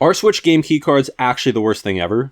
Are Switch game keycards actually the worst thing ever?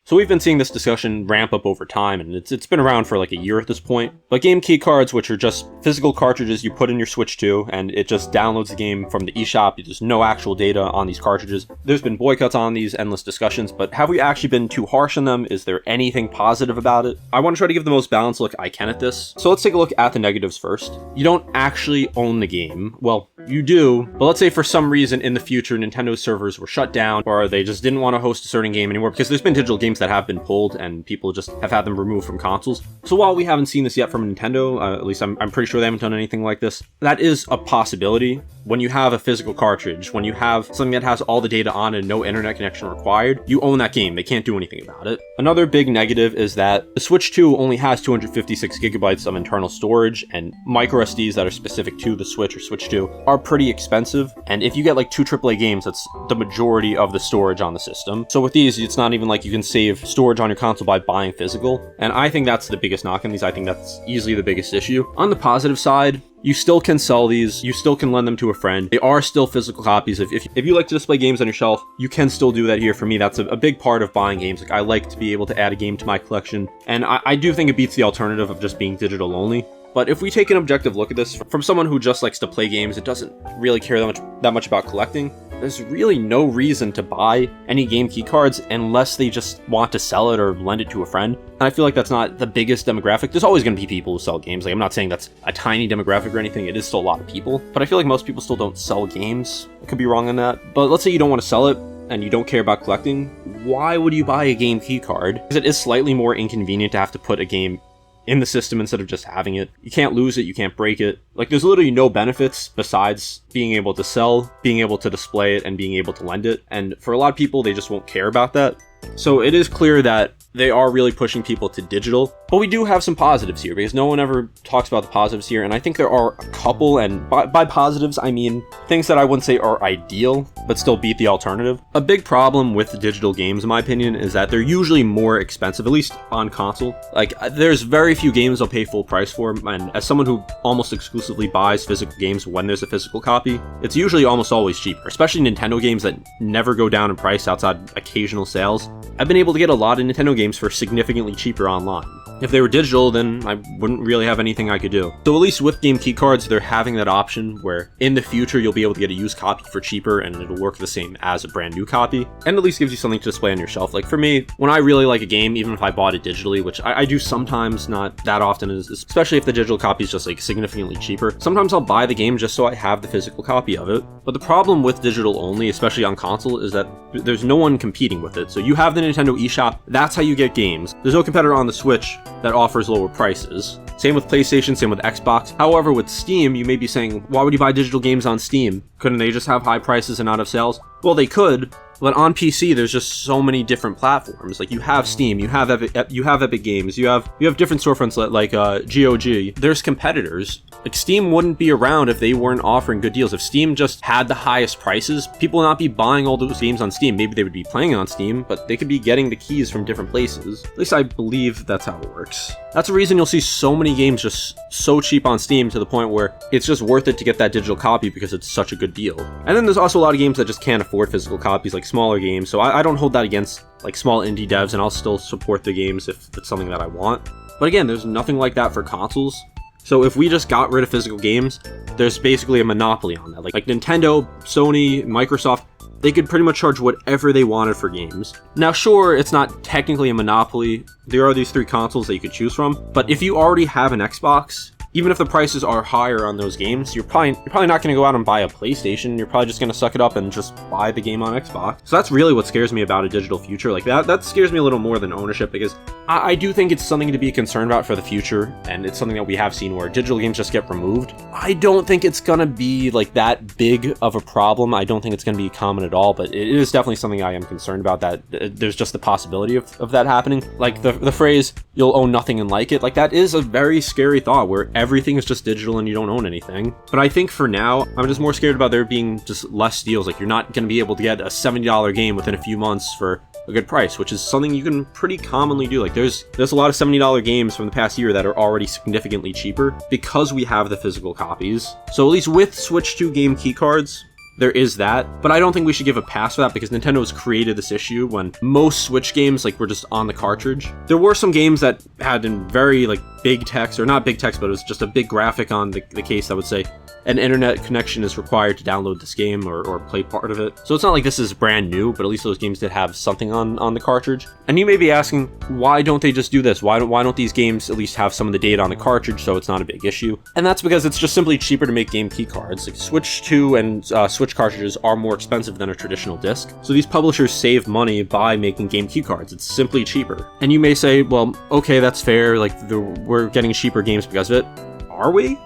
So we've been seeing this discussion ramp up over time, and it's been around for like a year at this point. But game keycards, which are just physical cartridges you put in your Switch 2, and it just downloads the game from the eShop. There's no actual data on these cartridges. There's been boycotts on these, endless discussions, but have we actually been too harsh on them? Is there anything positive about it? I want to try to give the most balanced look I can at this. So let's take a look at the negatives first. You don't actually own the game. Well, you do, but let's say for some reason in the future Nintendo's servers were shut down, or they just didn't want to host a certain game anymore, because there's been digital games that have been pulled and people just have had them removed from consoles. So while we haven't seen this yet from Nintendo, at least I'm pretty sure they haven't done anything like this, that is a possibility. When you have a physical cartridge, when you have something that has all the data on it and no internet connection required, you own that game. They can't do anything about it. Another big negative is that the Switch 2 only has 256 gigabytes of internal storage, and micro SDs that are specific to the Switch or Switch 2 are pretty expensive. And if you get like 2 AAA games, that's the majority of the storage on the system. So with these, it's not even like you can save storage on your console by buying physical. And I think that's the biggest knock on these. I think that's easily the biggest issue. On the positive side, you still can sell these, you still can lend them to a friend. They are still physical copies. If you like to display games on your shelf, you can still do that here. For me, that's a big part of buying games. Like, I like to be able to add a game to my collection, and I do think it beats the alternative of just being digital only. But if we take an objective look at this, from someone who just likes to play games, it doesn't really care that much about collecting, there's really no reason to buy any game keycards unless they just want to sell it or lend it to a friend. And I feel like that's not the biggest demographic. There's always going to be people who sell games. Like, I'm not saying that's a tiny demographic or anything. It is still a lot of people. But I feel like most people still don't sell games. I could be wrong on that. But let's say you don't want to sell it and you don't care about collecting. Why would you buy a game keycard? Because it is slightly more inconvenient to have to put a game in the system instead of just having it. You can't lose it, you can't break it. Like, there's literally no benefits besides being able to sell, being able to display it, and being able to lend it. And for a lot of people, they just won't care about that. So it is clear that they are really pushing people to digital. But we do have some positives here, because no one ever talks about the positives here, and I think there are a couple, and by positives, I mean things that I wouldn't say are ideal, but still beat the alternative. A big problem with digital games, in my opinion, is that they're usually more expensive, at least on console. Like, there's very few games I'll pay full price for, and as someone who almost exclusively buys physical games when there's a physical copy, it's usually almost always cheaper, especially Nintendo games that never go down in price outside occasional sales. I've been able to get a lot of Nintendo games for significantly cheaper online. If they were digital, then I wouldn't really have anything I could do. So at least with game keycards, they're having that option where in the future you'll be able to get a used copy for cheaper and it'll work the same as a brand new copy. And at least gives you something to display on your shelf. Like, for me, when I really like a game, even if I bought it digitally, which I do sometimes, not that often, especially if the digital copy is just like significantly cheaper, sometimes I'll buy the game just so I have the physical copy of it. But the problem with digital only, especially on console, is that there's no one competing with it. So you have the Nintendo eShop, that's how you get games. There's no competitor on the Switch that offers lower prices. Same with PlayStation, same with Xbox. However, with Steam, you may be saying, why would you buy digital games on Steam? Couldn't they just have high prices and not have sales? Well, they could, but on PC, there's just so many different platforms. Like, you have Steam, you have Epic Games, you have different storefronts like GOG. There's competitors. Like, Steam wouldn't be around if they weren't offering good deals. If Steam just had the highest prices, people would not be buying all those games on Steam. Maybe they would be playing on Steam, but they could be getting the keys from different places. At least I believe that's how it works. That's the reason you'll see so many games just so cheap on Steam, to the point where it's just worth it to get that digital copy because it's such a good deal. And then there's also a lot of games that just can't afford physical copies, like smaller games. So I don't hold that against like small indie devs, and I'll still support the games if it's something that I want. But again, there's nothing like that for consoles. So if we just got rid of physical games, there's basically a monopoly on that. Like Nintendo, Sony, Microsoft, they could pretty much charge whatever they wanted for games. Now, sure, it's not technically a monopoly. There are these 3 consoles that you could choose from, but if you already have an Xbox, even if the prices are higher on those games, you're probably not going to go out and buy a PlayStation. You're probably just going to suck it up and just buy the game on Xbox. So that's really what scares me about a digital future. Like, that scares me a little more than ownership, because I do think it's something to be concerned about for the future, and it's something that we have seen where digital games just get removed. I don't think it's going to be like that big of a problem. I don't think it's going to be common at all, but it is definitely something I am concerned about, that there's just the possibility of that happening. Like the phrase, you'll own nothing and like it, like, that is a very scary thought where everything is just digital and you don't own anything. But I think for now, I'm just more scared about there being just less deals. Like, you're not going to be able to get a $70 game within a few months for a good price, which is something you can pretty commonly do. Like, there's a lot of $70 games from the past year that are already significantly cheaper because we have the physical copies. So at least with Switch 2 game keycards, there is that, but I don't think we should give a pass for that because Nintendo's created this issue when most Switch games like were just on the cartridge. There were some games that had in very like big text, or not big text, but it was just a big graphic on the case that would say an internet connection is required to download this game or play part of it. So it's not like this is brand new, but at least those games did have something on the cartridge. And you may be asking, why don't they just do this? Why don't these games at least have some of the data on the cartridge so it's not a big issue? And that's because it's just simply cheaper to make game key cards. Like Switch 2 and Switch cartridges are more expensive than a traditional disc. So these publishers save money by making game key cards. It's simply cheaper. And you may say, well, okay, that's fair. Like we're getting cheaper games because of it. Are we?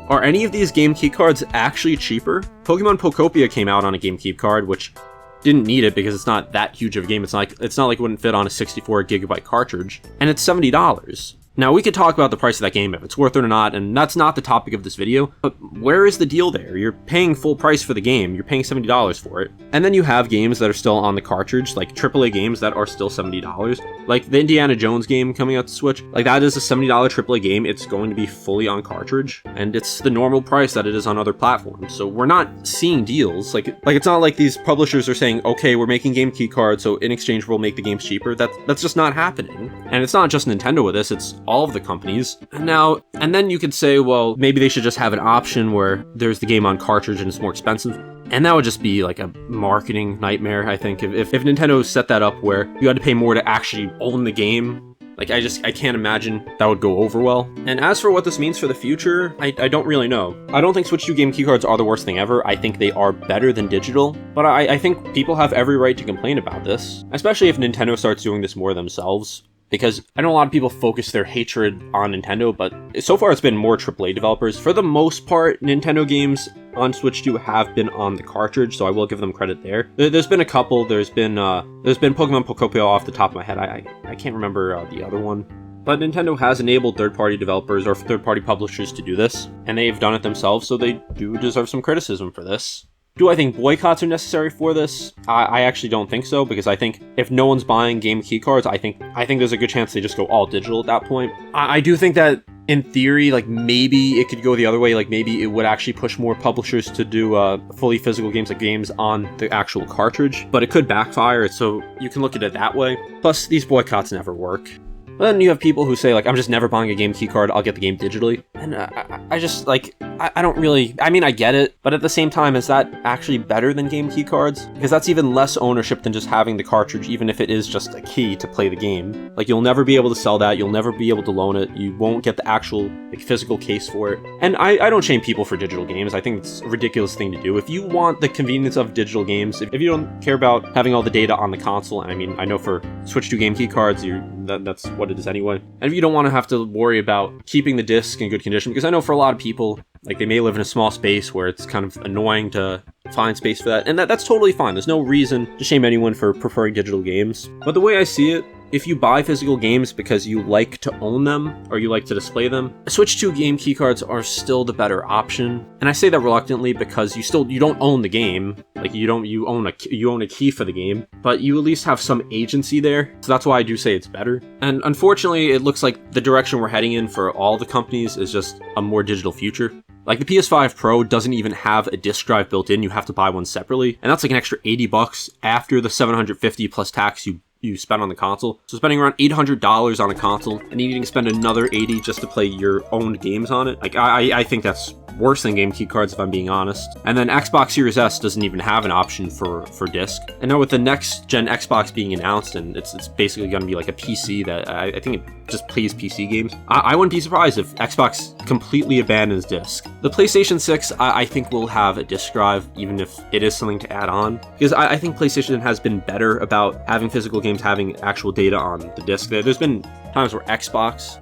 Are any of these game key cards actually cheaper? Pokemon Pokopia came out on a game key card, which didn't need it because it's not that huge of a game. It's not like it wouldn't fit on a 64 gigabyte cartridge, and it's $70. Now, we could talk about the price of that game, if it's worth it or not, and that's not the topic of this video, but where is the deal there? You're paying full price for the game, you're paying $70 for it, and then you have games that are still on the cartridge, like AAA games that are still $70, like the Indiana Jones game coming out to Switch, like that is a $70 AAA game, it's going to be fully on cartridge, and it's the normal price that it is on other platforms, so we're not seeing deals, like it's not like these publishers are saying, okay, we're making game key cards, so in exchange we'll make the games cheaper. That's just not happening, and it's not just Nintendo with this, it's all of the companies. And then you could say, well, maybe they should just have an option where there's the game on cartridge and it's more expensive. And that would just be like a marketing nightmare, I think. If Nintendo set that up where you had to pay more to actually own the game, like I can't imagine that would go over well. And as for what this means for the future, I don't really know. I don't think Switch 2 game keycards are the worst thing ever. I think they are better than digital, but I think people have every right to complain about this, especially if Nintendo starts doing this more themselves. Because I know a lot of people focus their hatred on Nintendo, but so far it's been more AAA developers. For the most part, Nintendo games on Switch 2 have been on the cartridge, so I will give them credit there. There's been a couple. There's been Pokemon Pokopia off the top of my head. I can't remember the other one. But Nintendo has enabled third-party developers or third-party publishers to do this, and they've done it themselves, so they do deserve some criticism for this. Do I think boycotts are necessary for this? I actually don't think so, because I think if no one's buying game key cards, I think there's a good chance they just go all digital at that point. I do think that in theory, like maybe it could go the other way, like maybe it would actually push more publishers to do fully physical games, like games on the actual cartridge, but it could backfire, so you can look at it that way. Plus, these boycotts never work. But then you have people who say, like, I'm just never buying a game key card, I'll get the game digitally. And I just, like, I don't really, I mean, I get it, but at the same time, is that actually better than game key cards? Because that's even less ownership than just having the cartridge, even if it is just a key to play the game. Like, you'll never be able to sell that, you'll never be able to loan it, you won't get the actual, like, physical case for it. And I don't shame people for digital games, I think it's a ridiculous thing to do. If you want the convenience of digital games, if you don't care about having all the data on the console, and I mean, I know for Switch 2 game key cards, that's what it is anyway. And if you don't want to have to worry about keeping the disc in good condition, because I know for a lot of people, like they may live in a small space where it's kind of annoying to find space for that, and that's totally fine. There's no reason to shame anyone for preferring digital games. But the way I see it, if you buy physical games because you like to own them or you like to display them, Switch 2 game keycards are still the better option. And I say that reluctantly because you don't own the game. Like you own a key for the game, but you at least have some agency there. So that's why I do say it's better. And unfortunately, it looks like the direction we're heading in for all the companies is just a more digital future. Like the PS5 Pro doesn't even have a disc drive built in, you have to buy one separately. And that's like an extra $80 after the $750 plus tax you spend on the console. So spending around $800 on a console and needing to spend another $80 just to play your own games on it. Like I think that's worse than game key cards if I'm being honest. And then Xbox Series S doesn't even have an option for disc. And now with the next gen Xbox being announced, and it's basically going to be like a PC that I think it just plays PC games. I wouldn't be surprised if Xbox completely abandons disc. The PlayStation 6 I think will have a disc drive, even if it is something to add on, because I think PlayStation has been better about having physical games having actual data on the disc. There's been times where Xbox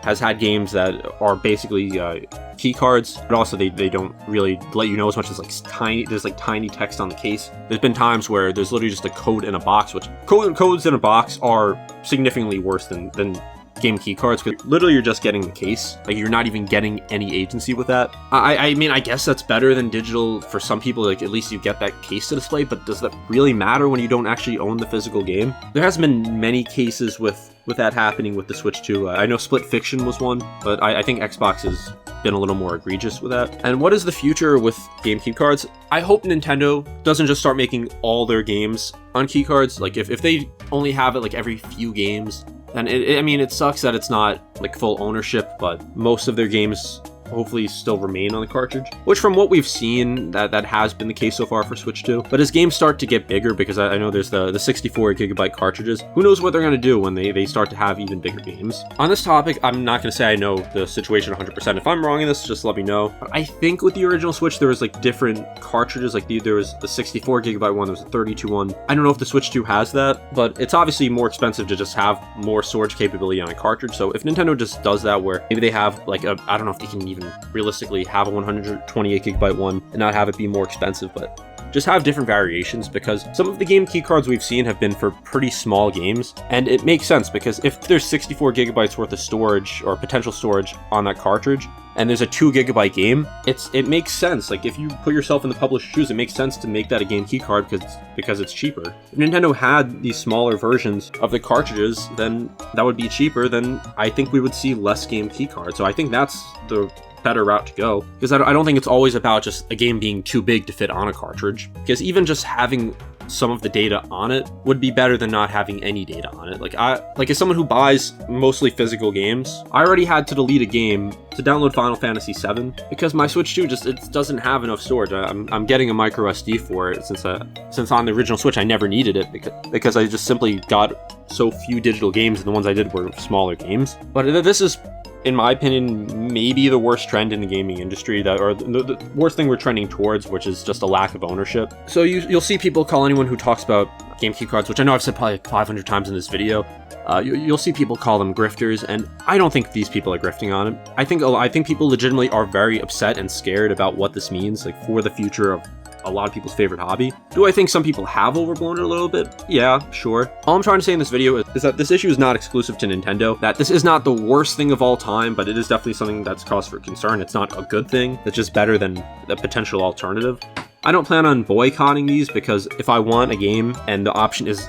has had games that are basically key cards, but also they don't really let you know as much as there's tiny text on the case. There's been times where there's literally just a code in a box, which codes in a box are significantly worse than game key cards, because literally you're just getting the case. Like, you're not even getting any agency with that. I mean, I guess that's better than digital for some people. Like, at least you get that case to display, but does that really matter when you don't actually own the physical game? There has been many cases with that happening with the Switch 2. I know Split Fiction was one, but I think Xbox has been a little more egregious with that. And what is the future with game key cards? I hope Nintendo doesn't just start making all their games on key cards. Like, if they only have it like every few games, then I mean, it sucks that it's not like full ownership, but most of their games hopefully still remain on the cartridge, which from what we've seen, that has been the case so far for Switch 2. But as games start to get bigger, because I know there's the 64 gigabyte cartridges, who knows what they're going to do when they start to have even bigger games. On this topic, I'm not going to say I know the situation 100%. If I'm wrong in this, just let me know. But I think with the original Switch, there was like different cartridges. Like there was the 64 gigabyte one, there was a 32 one. I don't know if the Switch 2 has that, but it's obviously more expensive to just have more storage capability on a cartridge. So if Nintendo just does that, where maybe they have like I don't know if they can even realistically have a 128 gigabyte one and not have it be more expensive, but just have different variations, because some of the game key cards we've seen have been for pretty small games, and it makes sense because if there's 64 gigabytes worth of storage or potential storage on that cartridge and there's a 2 gigabyte game, it makes sense. Like, if you put yourself in the publisher's shoes, it makes sense to make that a game key card because it's cheaper. If Nintendo had these smaller versions of the cartridges, then that would be cheaper. Then I think we would see less game key cards. So I think that's the better route to go, because I don't think it's always about just a game being too big to fit on a cartridge, because even just having some of the data on it would be better than not having any data on it. Like as someone who buys mostly physical games, I already had to delete a game to download Final Fantasy VII because my Switch 2 it doesn't have enough storage. I'm getting a micro SD for it since on the original Switch I never needed it because I just simply got so few digital games, and the ones I did were smaller games. But this is, in my opinion, maybe the worst trend in the gaming industry, or the worst thing we're trending towards, which is just a lack of ownership. So you'll see people call anyone who talks about game key cards, which I know I've said probably like 500 times in this video, you'll see people call them grifters, and I don't think these people are grifting on it. I think people legitimately are very upset and scared about what this means, like, for the future of a lot of people's favorite hobby. Do I think some people have overblown it a little bit? Yeah, sure. All I'm trying to say in this video is that this issue is not exclusive to Nintendo, that this is not the worst thing of all time, but it is definitely something that's cause for concern. It's not a good thing. It's just better than the potential alternative. I don't plan on boycotting these, because if I want a game and the option is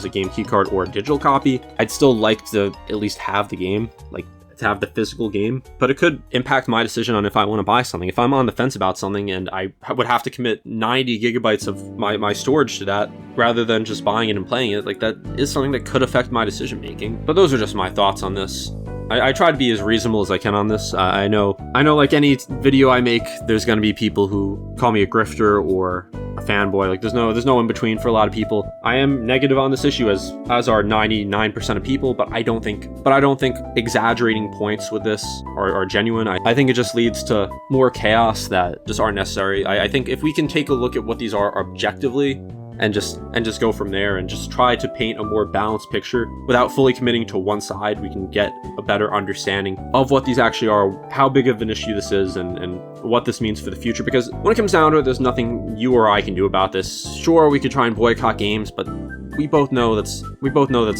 a game key card or a digital copy, I'd still like to at least have the game, like to have the physical game, but it could impact my decision on if I want to buy something. If I'm on the fence about something and I would have to commit 90 gigabytes of my storage to that rather than just buying it and playing it, like, that is something that could affect my decision making. But those are just my thoughts on this. I try to be as reasonable as I can on this. I know like any video I make, there's going to be people who call me a grifter or a fanboy. Like, there's no in between for a lot of people. I am negative on this issue, as are 99% of people, but I don't think exaggerating points with this are genuine. I think it just leads to more chaos that just aren't necessary. I think if we can take a look at what these are objectively and just go from there and just try to paint a more balanced picture without fully committing to one side, we can get a better understanding of what these actually are, how big of an issue this is, and what this means for the future. Because when it comes down to it, there's nothing you or I can do about this. Sure, we could try and boycott games, but we both know that's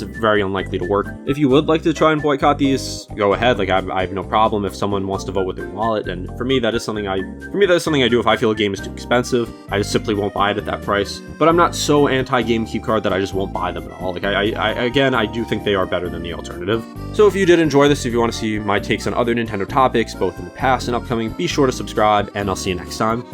very unlikely to work. If you would like to try and boycott these, go ahead. Like, I have no problem if someone wants to vote with their wallet. And for me, that is something I do. If I feel a game is too expensive, I just simply won't buy it at that price. But I'm not so anti-game key card that I just won't buy them at all. Like, I do think they are better than the alternative. So if you did enjoy this, if you want to see my takes on other Nintendo topics, both in the past and upcoming, be sure to subscribe, and I'll see you next time.